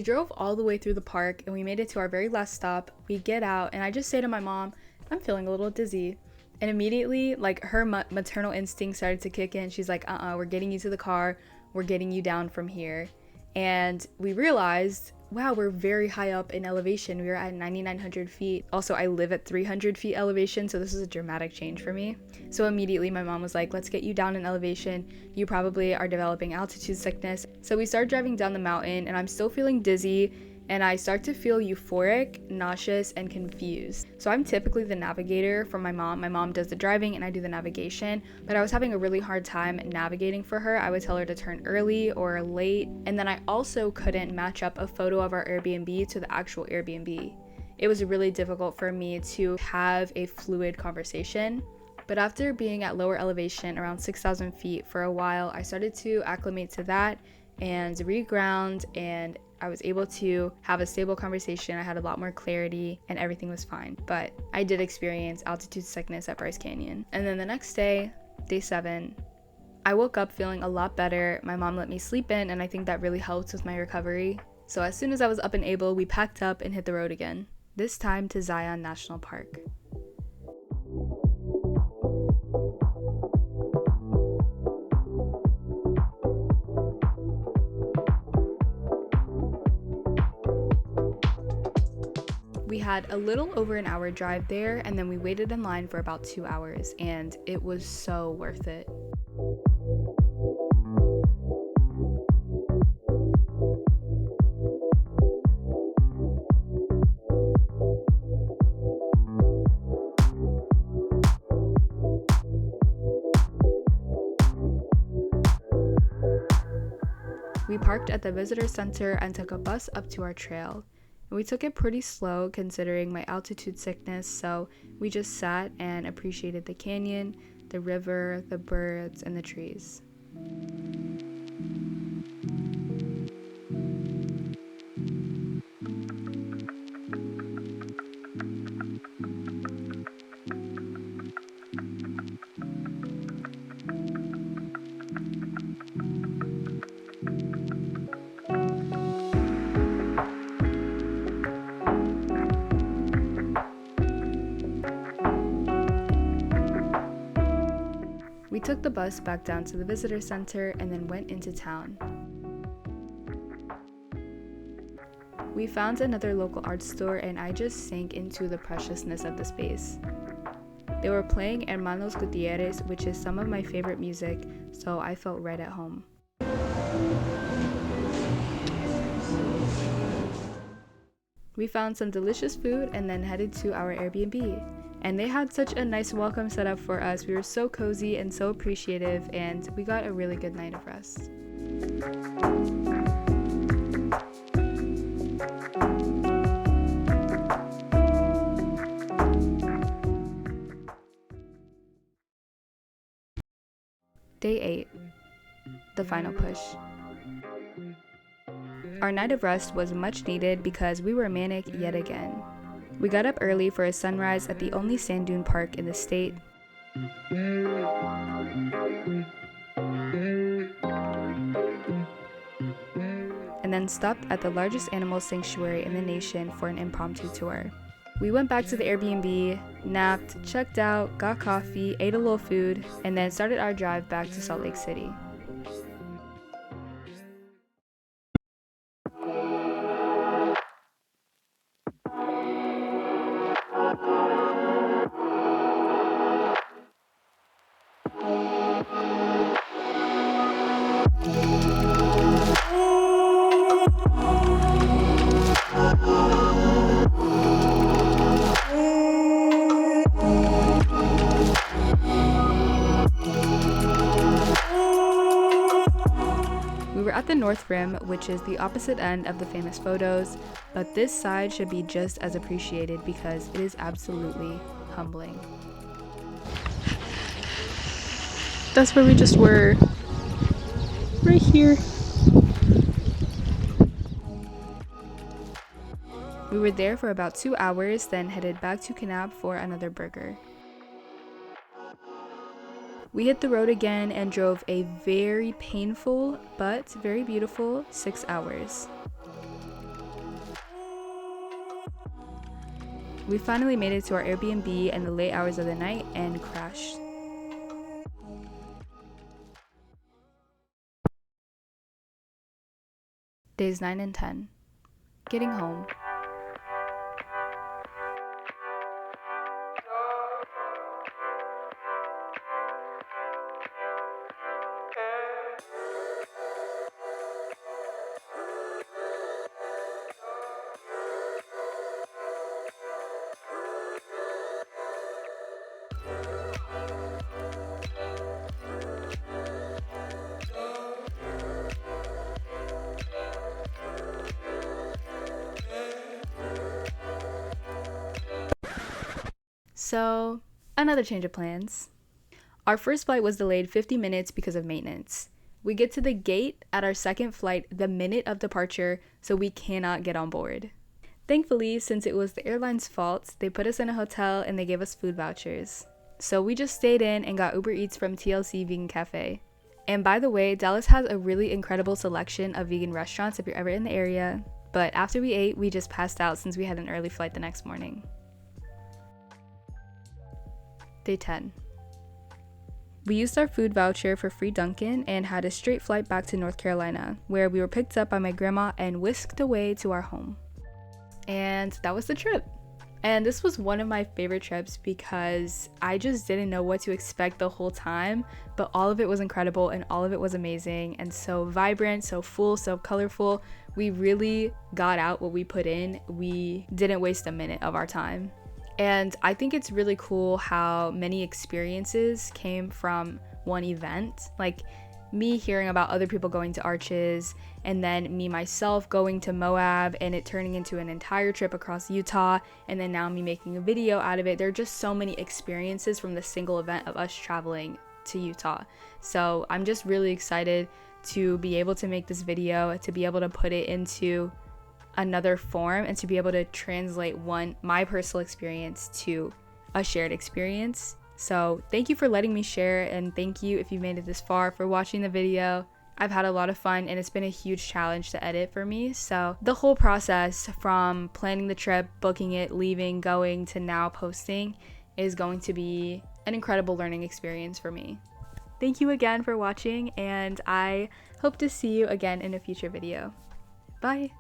We drove all the way through the park and we made it to our very last stop. We get out and I just say to my mom, I'm feeling a little dizzy. And immediately, like, her maternal instinct started to kick in. She's like, we're getting you to the car. We're getting you down from here. And we realized, wow, we're very high up in elevation. We were at 9,900 feet. Also, I live at 300 feet elevation, so this is a dramatic change for me. So immediately my mom was like, let's get you down in elevation. You probably are developing altitude sickness. So we start driving down the mountain and I'm still feeling dizzy and I start to feel euphoric, nauseous, and confused. So I'm typically the navigator for my mom. My mom does the driving and I do the navigation, but I was having a really hard time navigating for her. I would tell her to turn early or late, and then I also couldn't match up a photo of our Airbnb to the actual Airbnb. It was really difficult for me to have a fluid conversation. But after being at lower elevation, around 6,000 feet for a while, I started to acclimate to that and reground, and I was able to have a stable conversation. I had a lot more clarity and everything was fine. But I did experience altitude sickness at Bryce Canyon. And then the next day, day 7, I woke up feeling a lot better. My mom let me sleep in and I think that really helped with my recovery. So as soon as I was up and able, we packed up and hit the road again. This time to Zion National Park. We had a little over an hour drive there and then we waited in line for about 2 hours and it was so worth it. We parked at the visitor center and took a bus up to our trail. We took it pretty slow considering my altitude sickness, so we just sat and appreciated the canyon, the river, the birds, and the trees. We took the bus back down to the visitor center and then went into town. We found another local art store and I just sank into the preciousness of the space. They were playing Hermanos Gutierrez, which is some of my favorite music, so I felt right at home. We found some delicious food and then headed to our Airbnb. And they had such a nice welcome set up for us. We were so cozy and so appreciative, and we got a really good night of rest. Day 8, the final push. Our night of rest was much needed because we were manic yet again. We got up early for a sunrise at the only sand dune park in the state. And then stopped at the largest animal sanctuary in the nation for an impromptu tour. We went back to the Airbnb, napped, checked out, got coffee, ate a little food, and then started our drive back to Salt Lake City. We were at the North Rim, which is the opposite end of the famous photos, but this side should be just as appreciated because it is absolutely humbling. That's where we just were. Right here. We were there for about 2 hours, then headed back to Kanab for another burger. We hit the road again and drove a very painful but very beautiful 6 hours. We finally made it to our Airbnb in the late hours of the night and crashed. Days 9 and 10. Getting home. So, another change of plans. Our first flight was delayed 50 minutes because of maintenance. We get to the gate at our second flight the minute of departure, so we cannot get on board. Thankfully, since it was the airline's fault, they put us in a hotel and they gave us food vouchers. So we just stayed in and got Uber Eats from TLC Vegan Cafe. And by the way, Dallas has a really incredible selection of vegan restaurants if you're ever in the area. But after we ate, we just passed out since we had an early flight the next morning. Day 10. We used our food voucher for free Dunkin' and had a straight flight back to North Carolina, where we were picked up by my grandma and whisked away to our home. And that was the trip. And this was one of my favorite trips because I just didn't know what to expect the whole time, but all of it was incredible and all of it was amazing and so vibrant, so full, so colorful. We really got out what we put in. We didn't waste a minute of our time. And I think it's really cool how many experiences came from one event. Like me hearing about other people going to Arches, and then me myself going to Moab and it turning into an entire trip across Utah, and then now me making a video out of it. There are just so many experiences from the single event of us traveling to Utah. So I'm just really excited to be able to make this video, to be able to put it into another form, and to be able to translate my personal experience to a shared experience. So thank you for letting me share, and thank you if you made it this far for watching the video. I've had a lot of fun and it's been a huge challenge to edit for me. So the whole process from planning the trip, booking it, leaving, going to now posting is going to be an incredible learning experience for me. Thank you again for watching, and I hope to see you again in a future video. Bye!